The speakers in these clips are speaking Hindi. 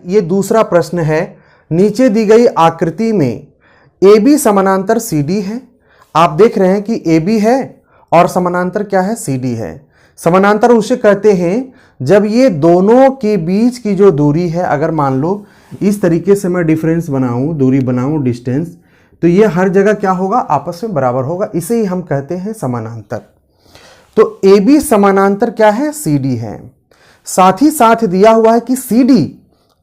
ये दूसरा प्रश्न है। नीचे दी गई आकृति में AB समानांतर CD है। आप देख रहे हैं कि AB है और समानांतर क्या है, CD है। समानांतर उसे कहते हैं जब ये दोनों के बीच की जो दूरी है, अगर मान लो इस तरीके से मैं डिफरेंस बनाऊं, दूरी बनाऊं, डिस्टेंस, तो ये हर जगह क्या होगा, आपस में बराबर होगा। इसे ही हम कहते हैं समानांतर। तो AB समानांतर क्या है, CD है। साथ ही साथ दिया हुआ है कि CD,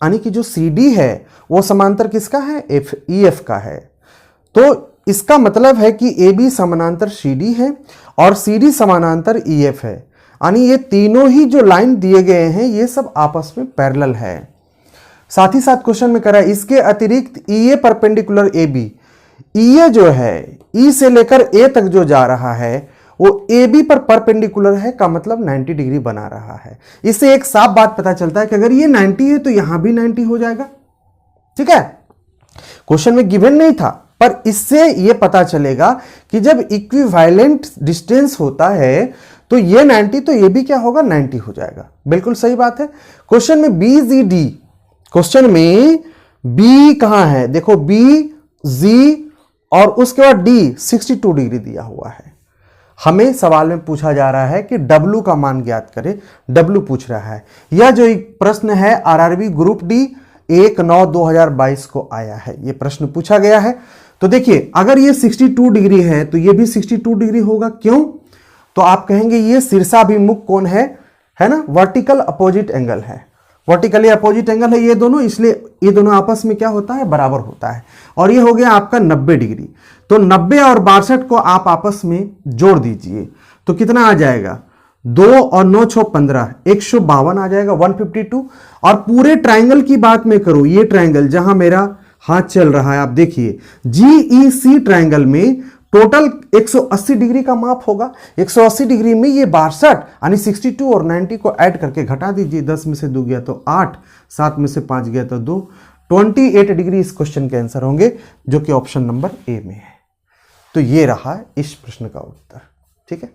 यानी कि जो CD है वो समांतर किसका है, EF का है। तो इसका मतलब है कि AB समानांतर CD है और CD समानांतर EF है, यानी ये तीनों ही जो लाइन दिए गए हैं ये सब आपस में पैरेलल है। साथ ही साथ क्वेश्चन में कह रहा है इसके अतिरिक्त EA परपेंडिकुलर AB, EA जो है E से लेकर A तक जो जा रहा है वो AB पर परपेंडिकुलर है, का मतलब 90 डिग्री बना रहा है। इससे एक साफ बात पता चलता है कि अगर ये 90 है तो यहां भी 90 हो जाएगा। ठीक है, क्वेश्चन में गिवन नहीं था, पर इससे ये पता चलेगा कि जब इक्विवेलेंट डिस्टेंस होता है तो ये 90, तो ये भी क्या होगा, 90 हो जाएगा। बिल्कुल सही बात है। क्वेश्चन में BGD, क्वेश्चन में B कहां है, देखो BG और उसके बाद D 62 डिग्री दिया हुआ है। हमें सवाल में पूछा जा रहा है कि W का मान ज्ञात करें, W पूछ रहा है। यह जो एक प्रश्न है RRB ग्रुप D 1/9/2022 को आया है, यह प्रश्न पूछा गया है। तो देखिए अगर ये 62 डिग्री है तो ये भी 62 डिग्री होगा। क्यों, तो आप कहेंगे ये शीर्षाभिमुख कोण है ना, वर्टिकल अपोजिट एंगल है, वर्टिकली अपोजिट एंगल है ये दोनों, इसलिए ये दोनों आपस में क्या होता है, बराबर होता है। और ये हो गया आपका 90 डिग्री। तो 90 और 62 को आप आपस में जोड़ दीजिए तो कितना आ जाएगा, 2 और 9 6 15, 152 आ जाएगा, 152। और पूरे ट्राइंगल की बात मैं करूं, ये ट्राइंगल जहां मेरा हाथ चल रहा है, आप देखिए GEC ट्राइंगल में टोटल 180 डिग्री का माप होगा। 180 डिग्री में ये 62 यानी 62 और 90 को ऐड करके घटा दीजिए, 10 में से 2 गया तो 8, 7 में से 5 गया तो 2, 28 डिग्री इस क्वेश्चन के आंसर होंगे, जो कि ऑप्शन नंबर A में है। तो ये रहा इस प्रश्न का उत्तर। ठीक है।